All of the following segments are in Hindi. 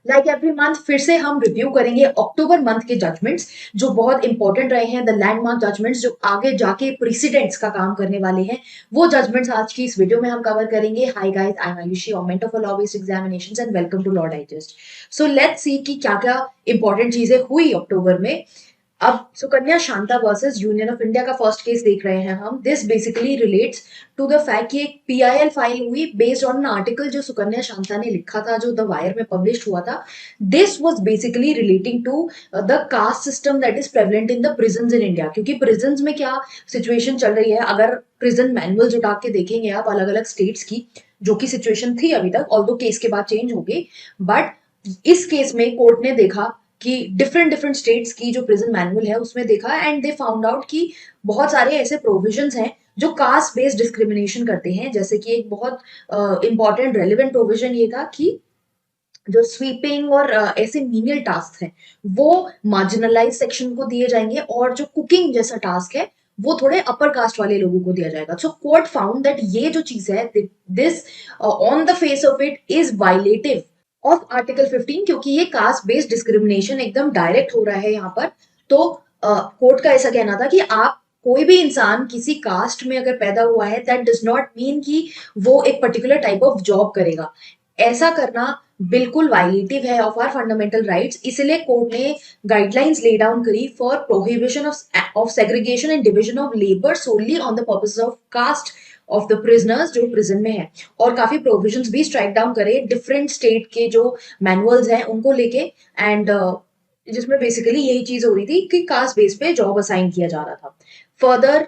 लाइक एवरी मंथ फिर से हम रिव्यू करेंगे अक्टूबर मंथ के जजमेंट्स जो बहुत इंपॉर्टेंट रहे हैं, द लैंडमार्क जजमेंट्स जो आगे जाके प्रेसिडेंट्स का काम करने वाले हैं। वो जजमेंट्स आज की इस वीडियो में हम कवर करेंगे। Hi guys, I am Ayushi, mentor for law based examinations and welcome to law digest. So let's see कि क्या क्या इंपॉर्टेंट चीजें हुई अक्टूबर में। अब Sukanya Shanta versus Union of India का फर्स्ट केस देख रहे हैं हम। This basically relates to the fact कि एक पीआईएल फाइल हुई बेस्ड ऑन एन आर्टिकल जो सुकन्या शांता ने लिखा था, जो द वायर में पब्लिश हुआ था। This was basically relating to the caste system that is prevalent in the prisons in India. क्योंकि प्रिजन्स में क्या सिचुएशन चल रही है, अगर प्रिजन मैनुअल्स उठा के देखेंगे आप अलग अलग स्टेट्स की, जो की सिचुएशन थी अभी तक, ऑल्दो केस के बाद चेंज हो गई, बट इस केस में कोर्ट ने देखा कि डिफरेंट डिफरेंट स्टेट्स की जो प्रिजन मैनुअल है उसमें देखा, एंड दे फाउंड आउट कि बहुत सारे ऐसे प्रोविजंस हैं जो कास्ट बेस्ड डिस्क्रिमिनेशन करते हैं। जैसे कि एक बहुत इंपॉर्टेंट रेलिवेंट प्रोविजन ये था कि जो स्वीपिंग और ऐसे मीनियल टास्क हैं वो मार्जिनलाइज सेक्शन को दिए जाएंगे, और जो कुकिंग जैसा टास्क है वो थोड़े अपर कास्ट वाले लोगों को दिया जाएगा। सो कोर्ट फाउंड दैट ये जो चीज है, this on the face of it is violative of article 15, क्योंकि ये कास्ट बेस्ड डिस्क्रिमिनेशन एकदम डायरेक्ट हो रहा है यहाँ पर। तो कोर्ट का ऐसा कहना था कि आप कोई भी इंसान किसी कास्ट में अगर पैदा हुआ है, दैट डज नॉट मीन कि वो एक पर्टिकुलर टाइप ऑफ जॉब करेगा। ऐसा करना बिल्कुल वायलेटिव है ऑफ आर फंडामेंटल राइट्स। इसलिए कोर्ट ने गाइडलाइंस ले डाउन करी for prohibition of segregation and division of labour solely on the purpose of caste of the prisoners जो प्रिजन में है, और काफी प्रोविजंस भी स्ट्राइक डाउन करे डिफरेंट स्टेट के जो मैनुअल्स हैं उनको लेके। एंड जिसमें बेसिकली यही चीज हो रही थी कि कास्ट बेस पे जॉब असाइन किया जा रहा था। फर्दर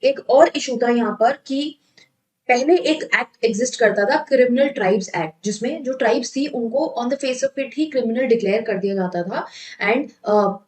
एक और इशू था यहाँ पर कि पहले एक एक्ट एग्जिस्ट करता था, क्रिमिनल ट्राइब्स एक्ट, जिसमें जो ट्राइब्स थी उनको on the face of it he criminal declare कर दिया जाता था। एंड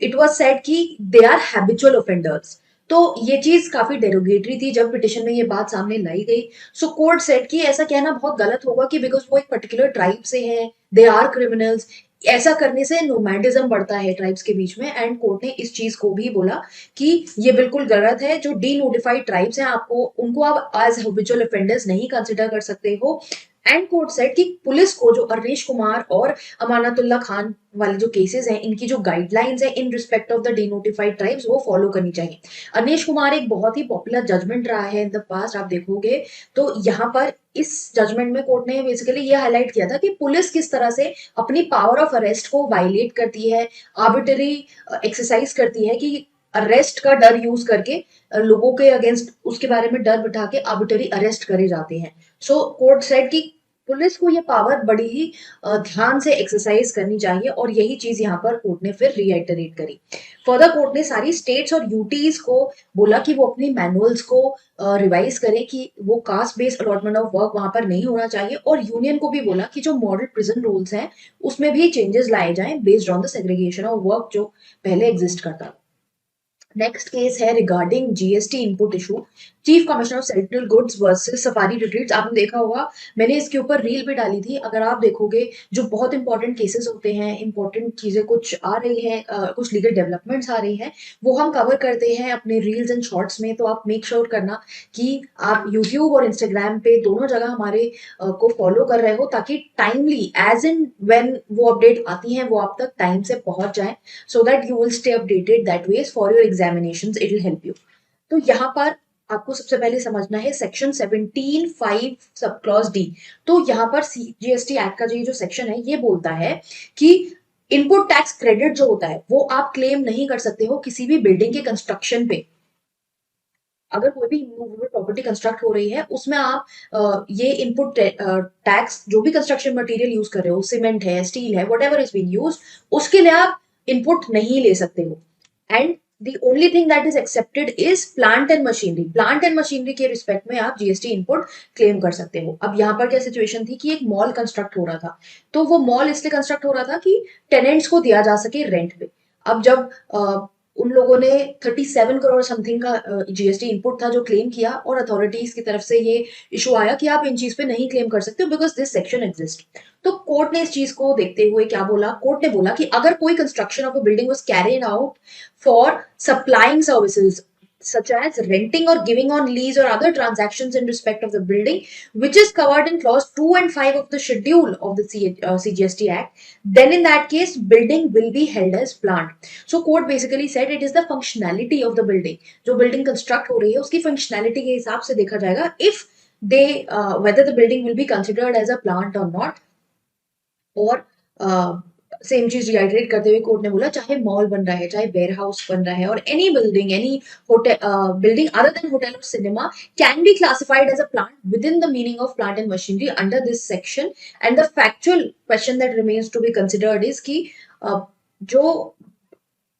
इट वाज सेड कि दे आर हैबिचुअल ऑफेंडर्स। तो ये चीज काफी डेरोगेटरी थी जब पिटिशन में ये बात सामने लाई गई। सो कोर्ट सेड कि ऐसा कहना बहुत गलत होगा कि बिकॉज वो एक पर्टिकुलर ट्राइब से है दे आर क्रिमिनल्स। ऐसा करने से नोमैडिज्म बढ़ता है ट्राइब्स के बीच में। एंड कोर्ट ने इस चीज को भी बोला कि ये बिल्कुल गलत है। जो डी नोटिफाइड ट्राइब्स हैं आपको उनको आप एज हैबिचुअल ऑफेंडर्स नहीं कंसिडर कर सकते हो। एंड कोर्ट सेड कि पुलिस को जो अरनीश कुमार और अमानतुल्लाह खान वाले जो केसेस हैं, इनकी जो गाइडलाइंस है in respect of the denotified tribes वो फॉलो करनी चाहिए। अरनीश कुमार एक बहुत ही पॉपुलर जजमेंट रहा है इन द पास्ट, आप देखोगे तो यहाँ पर इस जजमेंट में कोर्ट ने बेसिकली ये हाईलाइट किया था कि पुलिस किस तरह से अपनी पावर ऑफ अरेस्ट को वायलेट करती है, आर्बिटरी एक्सरसाइज करती है कि अरेस्ट का डर यूज करके लोगों के अगेंस्ट उसके बारे में डर बिठा के आर्बिटरी अरेस्ट करे जाते हैं। सो कोर्ट सेड कि पुलिस को ये पावर बड़ी ही ध्यान से एक्सरसाइज करनी चाहिए, और यही चीज यहाँ पर कोर्ट ने फिर रीआइटरेट करी। फर्दर कोर्ट ने सारी स्टेट्स और यूटीज को बोला कि वो अपनी मैनुअल्स को रिवाइज करें कि वो caste based allotment of work वहां पर नहीं होना चाहिए, और यूनियन को भी बोला कि जो मॉडल प्रिजन रूल्स हैं उसमें भी चेंजेस लाए जाएं based on the segregation of work जो पहले एग्जिस्ट करता था। नेक्स्ट केस है regarding GST input issue, chief commissioner of central goods versus safari retreats. आपने देखा होगा, मैंने इसके ऊपर रील भी डाली थी। अगर आप देखोगे जो बहुत इंपॉर्टेंट केसेस होते हैं, इंपॉर्टेंट चीजें कुछ आ रही है, कुछ लीगल डेवलपमेंट्स आ रही है, वो हम कवर करते हैं अपने रील्स एंड शॉर्ट्स में। तो आप मेक श्योर करना कि आप यूट्यूब और इंस्टाग्राम पे दोनों जगह हमारे को फॉलो कर रहे हो, ताकि टाइमली एज इन व्हेन वो अपडेट आती हैं वो आप तक टाइम से पहुंच जाए, so that you will stay updated that ways for your examinations it will help you। तो यहाँ पर आपको सबसे पहले समझना है सेक्शन 17(5) सब क्लॉज डी। तो यहाँ पर जीएसटी एक्ट का जो ये जो सेक्शन है ये बोलता है कि इनपुट टैक्स क्रेडिट जो होता है वो आप क्लेम नहीं कर सकते हो किसी भी बिल्डिंग के कंस्ट्रक्शन पे। अगर कोई भी मूवेबल प्रॉपर्टी कंस्ट्रक्ट हो रही है उसमें आप ये इनपुट टैक्स जो भी कंस्ट्रक्शन मटेरियल यूज कर रहे हो, सीमेंट है, स्टील है, what ever is being used, उसके लिए आप इनपुट नहीं ले सकते हो। And the only thing that is accepted is plant and machinery. Plant and machinery के रिस्पेक्ट में आप जीएसटी इनपुट क्लेम कर सकते हो। अब यहाँ पर क्या सिचुएशन थी कि एक मॉल कंस्ट्रक्ट हो रहा था, तो वो मॉल इसलिए कंस्ट्रक्ट हो रहा था कि टेनेंट्स को दिया जा सके रेंट पे। अब जब उन लोगों ने 37 करोड़ समथिंग का जीएसटी इनपुट था जो क्लेम किया, और अथॉरिटीज की तरफ से ये इशू आया कि आप इन चीज पे नहीं क्लेम कर सकते बिकॉज दिस सेक्शन एग्जिस्ट। तो कोर्ट ने इस चीज को देखते हुए क्या बोला, कोर्ट ने बोला कि अगर कोई construction of a building was carried out for supplying services such as renting or giving on lease or other transactions in respect of the building, which is covered in clause 2 and 5 of the schedule of the CGST Act, then in that case, building will be held as plant. So court basically said it is the functionality of the building. जो building construct हो रही है उसकी functionality के हिसाब से देखा जाएगा if they whether the building will be considered as a plant or not. और सेम चीज रिआइटरेट करते हुए कोर्ट ने बोला चाहे मॉल बन रहा है, चाहे वेयर हाउस बन रहा है, और any building, any hotel building other than hotel और cinema can be classified as a plant within the meaning of plant and machinery under this section. And the factual question that remains to be considered is कि जो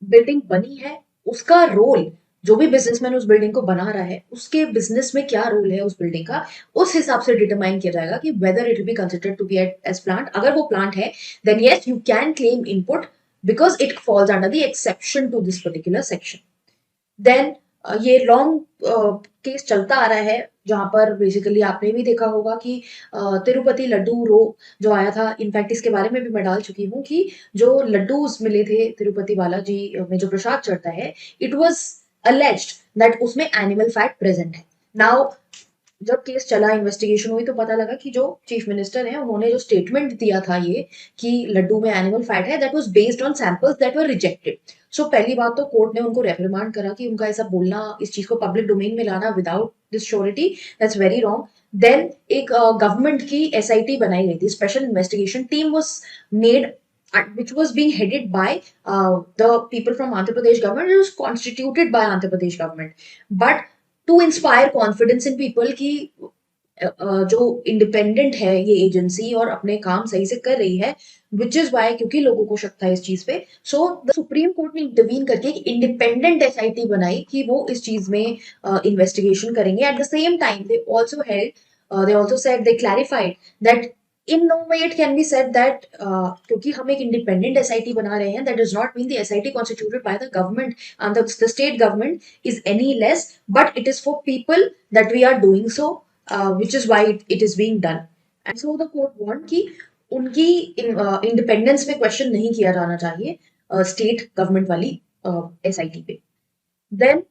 बिल्डिंग बनी है उसका रोल, जो भी बिजनेसमैन उस बिल्डिंग को बना रहा है उसके बिजनेस में क्या रोल है उस बिल्डिंग का, उस हिसाब से डिटरमाइन किया जाएगा कि whether it will be considered to be as plant. अगर वो प्लांट है then yes you can claim input because it falls under the exception to this particular section. Then ये लॉन्ग केस चलता आ रहा है जहां पर बेसिकली आपने भी देखा होगा कि तिरुपति लड्डू रो जो आया था, इनफैक्ट इसके बारे में भी मैं डाल चुकी हूँ कि जो लड्डूज मिले थे तिरुपति बालाजी में जो प्रसाद चढ़ता है, इट वॉज alleged that उसमें एनिमल फैट प्रेजेंट है. नाउ जब केस चला, इन्वेस्टिगेशन हुई तो पता लगा कि जो चीफ मिनिस्टर है उन्होंने जो स्टेटमेंट दिया था ये कि लड्डू में एनिमल फैट है, that was based on samples that were rejected. So पहली बात तो कोर्ट ने उनको रेप्रिमांड करा कि उनका ऐसा बोलना, इस चीज को पब्लिक डोमेन में लाना without this surety, that's very wrong. Then एक गवर्नमेंट की एसआईटी बनाई गई थी, special investigation team was made which was being headed by the people from Andhra Pradesh government. It was constituted by Andhra Pradesh government, but to inspire confidence in people कि जो इंडिपेंडेंट है ये एजेंसी और अपने काम सही से कर रही है, विच इज वाई क्योंकि लोगों को शक था इस चीज पे. सो द सुप्रीम कोर्ट ने इंटरवीन करके एक इंडिपेंडेंट एसआईटी बनाई कि वो इस चीज में इन्वेस्टिगेशन करेंगे. At the same time they also held, they also said, they clarified that in no way it can be said that क्योंकि हम एक इंडिपेंडेंट एसआईटी बना रहे हैं, that does not mean the SIT constituted by the government and the state government is any less, but it is for people that we are doing so, which is why it is being done. And so the court warned कि उनकी इंडिपेंडेंस पे क्वेश्चन नहीं किया जाना चाहिए स्टेट गवर्नमेंट वाली एसआईटी पे. देन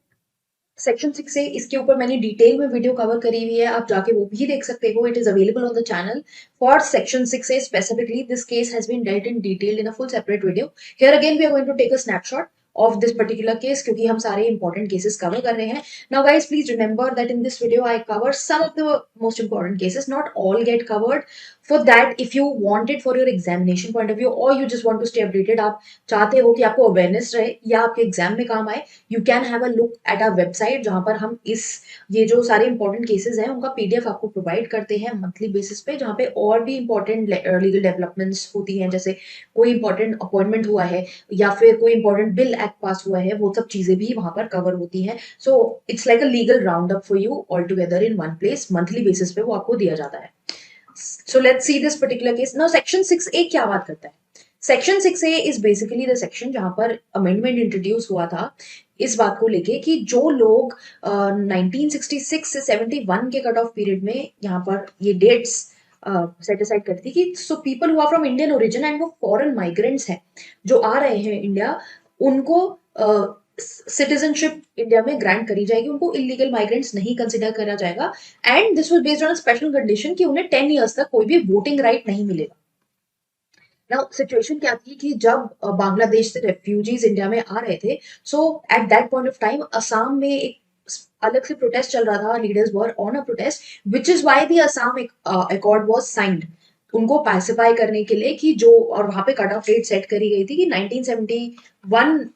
सेक्शन 6 से इसके ऊपर मैंने डिटेल में वीडियो कवर करी हुई है, आप जाके वो भी देख सकते हो. It is available on the channel. For section 6 से specifically this case has been dealt in detail in a full separate video. Here again we are going to take a snapshot of this particular case क्योंकि हम सारे important cases cover कर रहे हैं. Now guys, please remember that in this video I cover some of the most important cases, not all get covered. For that, if you want it for your examination point of view or you just want to stay updated, आप चाहते हो कि आपको awareness रहे या आपके एग्जाम में काम आए, you can have a look at our website जहां पर हम ये जो सारे इंपॉर्टेंट केसेस हैं उनका पीडीएफ आपको प्रोवाइड करते हैं मंथली बेसिस पे, जहाँ पे और भी इंपॉर्टेंट लीगल डेवलपमेंट्स होती हैं, जैसे कोई इंपॉर्टेंट अपॉइंटमेंट हुआ है या फिर कोई इंपॉर्टेंट बिल एक्ट पास हुआ है, वो सब चीजें भी वहां पर कवर होती हैं. So it's like a legal round up for you all together in one place. Monthly basis पे वो आपको दिया जाता है. सो let's see this particular case. Now section 6A क्या बात करता है? Section 6A is basically the section जहां पर अमेंडमेंट इंट्रोड्यूस हुआ था इस बात को लेके कि जो लोग 1966 से 71 के कट ऑफ पीरियड में यहाँ पर ये डेट्स सेट असाइड करती कि so people who are from Indian origin and वो फॉरेन माइग्रेंट्स हैं जो आ रहे हैं इंडिया, उनको सिटीजनशिप इंडिया में ग्रांट करी जाएगी, उनको इलीगल माइग्रेंट्स नहीं कंसिडर करा जाएगा. And this was based on special condition कि उन्हें 10 इयर्स तक कोई भी वोटिंग राइट नहीं मिलेगा. नाउ सिचुएशन क्या थी कि जब बांग्लादेश से रेफ्यूजीज इंडिया में आ रहे थे, so at that point of time Assam में एक अलग से प्रोटेस्ट चल रहा था. Leaders were on a protest which is why the Assam accord was signed, उनको पैसिफाई करने के लिए कि जो, और वहां पे कट ऑफ डेट सेट करी गई थी कि 1971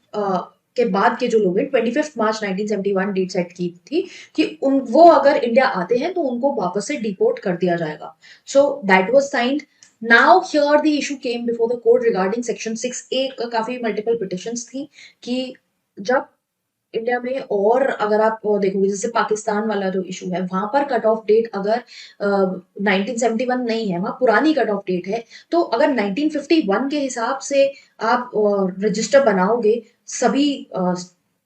के बाद के जो लोग हैं, 25 मार्च 1971 डेट सेट की थी कि वो अगर इंडिया आते हैं तो उनको वापस से डिपोर्ट कर दिया जाएगा. So that was signed. Now here the issue came before the court regarding section 6A का काफी मल्टीपल पिटिशंस थी कि जब इंडिया में, और अगर आप देखोगे जैसे पाकिस्तान वाला जो इशू है वहां पर कट ऑफ डेट अगर 1971 नहीं है, वहां पुरानी कट ऑफ डेट है, तो अगर 1951 के हिसाब से आप रजिस्टर बनाओगे सभी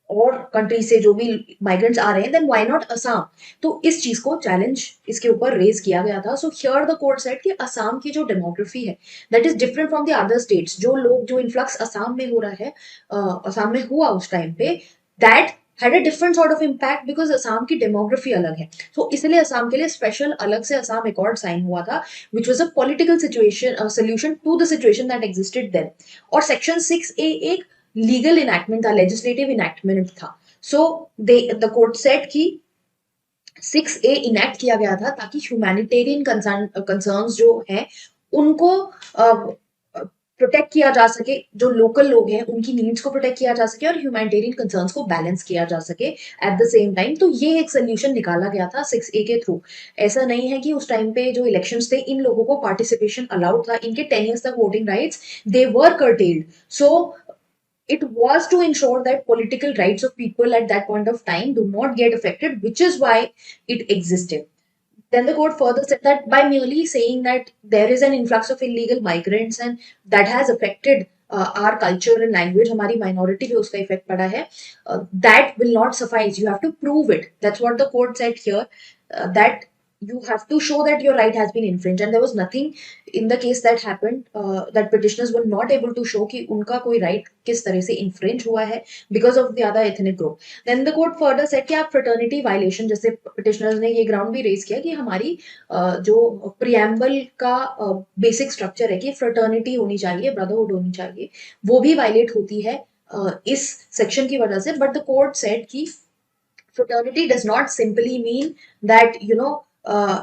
और कंट्री से जो भी माइग्रेंट्स आ रहे हैं, देन व्हाई नॉट असम. तो इस चीज को चैलेंज इसके ऊपर रेज किया गया था. So here the court said कि असम की जो डेमोग्राफी है that is different from the other states. जो लोग, जो इन्फ्लक्स असम में हो रहा है, असम में हुआ उस टाइम पे, that had a different sort of impact because Assam की डेमोग्राफी अलग है, तो इसलिए असम के लिए स्पेशल अलग से असम अकॉर्ड साइन हुआ था, which was a political situation solution to the situation that existed then. और सेक्शन 6A एक लीगल इनैक्टमेंट था, लेजिस्लेटिव इनैक्टमेंट था. सो दे द कोर्ट सेट कि 6A इनेक्ट किया गया था ताकि ह्यूमैनिटेरियन कंसर्न्स जो हैं उनको प्रोटेक्ट किया जा सके, जो लोकल लोग हैं उनकी नीड्स को प्रोटेक्ट किया जा सके और ह्यूमैनिटेरियन कंसर्न्स को बैलेंस किया जा सके एट द सेम टाइम. तो ये एक सोल्यूशन निकाला गया था 6A के थ्रू. ऐसा नहीं है कि उस टाइम पे जो इलेक्शंस थे इन लोगों को पार्टिसिपेशन अलाउड था, इनके 10 years तक voting rights they were curtailed. So it was to ensure that political rights of people at that point of time do not get affected, which is why it existed. Then the court further said that by merely saying that there is an influx of illegal migrants and that has affected our culture and language, हमारी minority पे उसका effect पड़ा है, that will not suffice. You have to prove it. That's what the court said here. That you have to show that your right has been infringed, and there was nothing in the case that happened that petitioners were not able to show कि उनका कोई right किस तरह से infringe हुआ है because of the other ethnic group. Then the court further said कि आप fraternity violation, जैसे petitioners ने ये ground भी raise किया कि हमारी जो preamble का basic structure है कि fraternity होनी चाहिए, brotherhood होनी चाहिए, वो भी violate होती है इस section की वजह से. But the court said कि fraternity does not simply mean that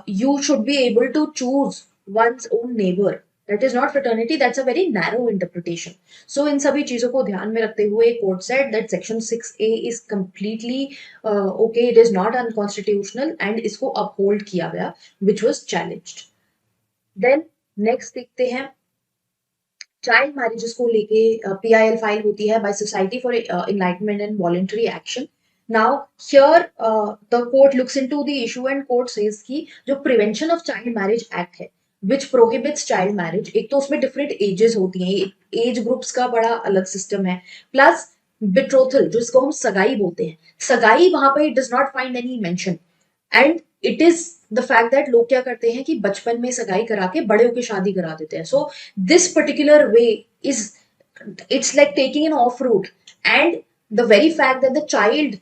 you should be able to choose one's own neighbor. That is not fraternity. That's a very narrow interpretation. So इन सभी चीजों को ध्यान में रखते हुए court said that section 6A is completely okay. It is not unconstitutional and इसको uphold किया गया, which was challenged. Then next देखते हैं चाइल्ड मैरिजेस को लेके PIL फाइल होती है by society for enlightenment and voluntary action. Now here the court looks into the issue and court says कि जो prevention of child marriage act है which prohibits child marriage, एक तो उसमें डिफरेंट एजेस होती हैं, एज ग्रुप्स का बड़ा अलग सिस्टम है, प्लस बिट्रोथल जिसको हम सगाई बोलते हैं, सगाई वहां पर it does not find any mention. And it is the fact that लोग क्या करते हैं कि बचपन में सगाई करा के बड़े होकर शादी करा देते हैं. So this particular way is it's like taking an off route, and the very fact that the child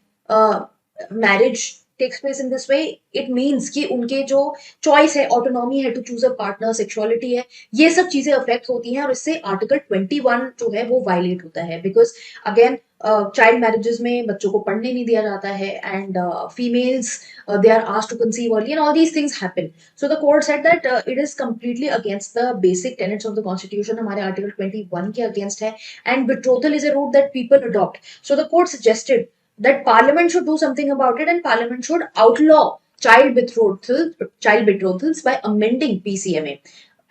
marriage takes place in this way, it means कि उनके जो choice है, autonomy है to choose a partner, sexuality है, ये सब चीजें affect होती हैं और इससे आर्टिकल 21 जो है वो violate होता है. because again चाइल्ड मैरिजेस में बच्चों को पढ़ने नहीं दिया जाता है and females they are asked to conceive early and all these things happen. So the court said that it is completely against the basic tenets of the constitution. हमारे article 21 के against है, and betrothal is a route that people adopt. So the court suggested that parliament should do something about it and parliament should outlaw child betrothals by amending PCMA.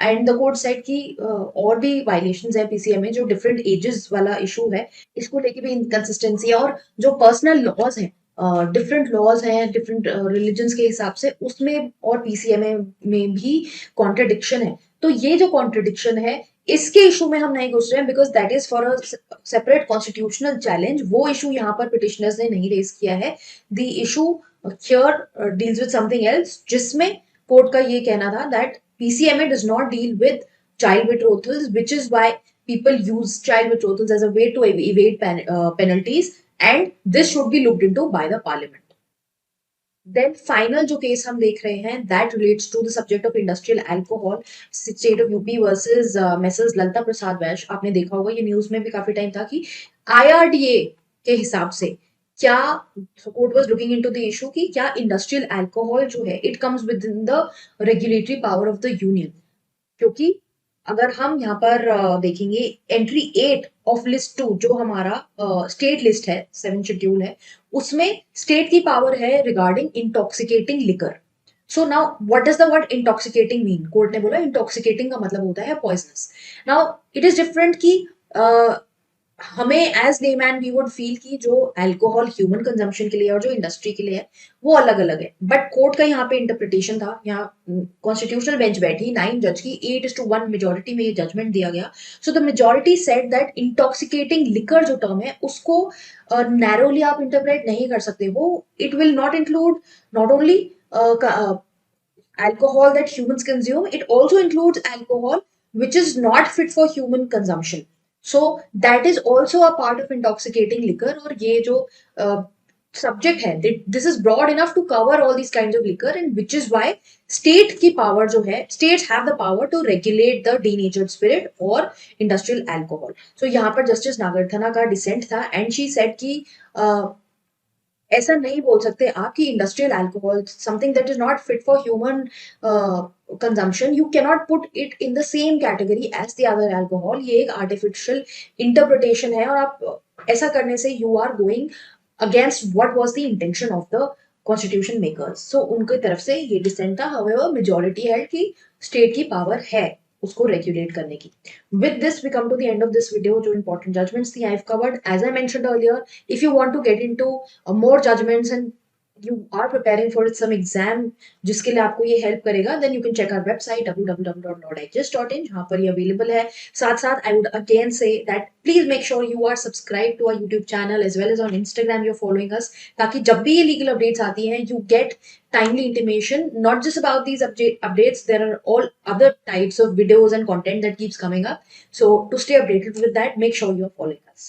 And the court said कि और भी वायलेशंस है PCMA, जो डिफरेंट एजेस वाला इशू है इसको लेके भी इनकंसिस्टेंसी है, और जो पर्सनल लॉज हैं, डिफरेंट लॉज हैं डिफरेंट रिलीजन्स के हिसाब से, उसमें और PCMA में भी कॉन्ट्रडिक्शन है. तो ये जो कॉन्ट्रडिक्शन है इसके इशू में हम नहीं घुस रहे हैं because that is for a separate constitutional challenge. वो इशू यहाँ पर पिटिशनर्स ने नहीं रेज किया है. The issue here deals with something else, जिसमें कोर्ट का ये कहना था that PCMA does not deal with child betrothals, which is why people use child betrothals as a way to evade penalties, and this should be looked into by the parliament. Then final जो केस हम देख रहे हैं that relates to the subject of industrial alcohol, state of UP versus Messrs Lalita प्रसाद वैश. आपने देखा होगा ये न्यूज में भी काफी टाइम था कि IRDA के हिसाब से क्या court was looking into the issue कि क्या इंडस्ट्रियल अल्कोहल जो है it comes with in the regulatory power of the union. क्योंकि अगर हम यहाँ पर देखेंगे एंट्री 8 ऑफ लिस्ट 2 जो हमारा स्टेट लिस्ट है, 7 शेड्यूल है, उसमें स्टेट की पावर है regarding intoxicating liquor. So now what does the word intoxicating mean? Court ने बोला इंटॉक्सिकेटिंग का मतलब होता है poisonous. Now it is different कि हमें as layman we would feel कि जो अल्कोहल ह्यूमन कंजम्पशन के लिए और जो इंडस्ट्री के लिए है वो अलग अलग है, बट कोर्ट का यहाँ पे इंटरप्रिटेशन था. यहाँ कॉन्स्टिट्यूशनल बेंच बैठी 9 जज की 8:1 मेजोरिटी में ये जजमेंट दिया गया. So the majority said that intoxicating liquor जो टर्म है उसको नैरोली आप इंटरप्रेट नहीं कर सकते हो. It will not include not only alcohol that humans consume, it also includes alcohol which is not fit for human consumption. So that is also a part of intoxicating liquor. और ये जो सब्जेक्ट है, this is broad enough to cover all these kinds of liquor, and which is why state की पावर जो है, states have the power to regulate the denatured spirit और इंडस्ट्रियल अल्कोहल. सो यहाँ पर जस्टिस नागरथना का डिसेंट था, एंड शी सेड कि ऐसा नहीं बोल सकते आप कि industrial alcohol something that is not fit for human consumption, you cannot put it in the same category as the other alcohol. ये एक आर्टिफिशियल इंटरप्रिटेशन है, और आप ऐसा करने से you are going against what was the intention of the constitution makers. So उनकी तरफ से ये डिसेंट था. हाउएवर मेजॉरिटी है कि स्टेट की पावर है उसको रेगुलेट करने की. With this, we come to the end of this video. जो important judgments थी I've covered. As I mentioned earlier, if you want to get into more judgments and you are preparing for some exam जिसके लिए आपको ये help करेगा, then you can check our website www.lawdigest.in, जहाँ पर ये available है. साथ साथ I would again say that please make sure you are subscribed to our YouTube channel as well as on Instagram you're following us, ताकि जब भी ये legal updates आती हैं you get timely intimation, not just about these updates. There are all other types of videos and content that keeps coming up. So to stay updated with that, make sure you're following us.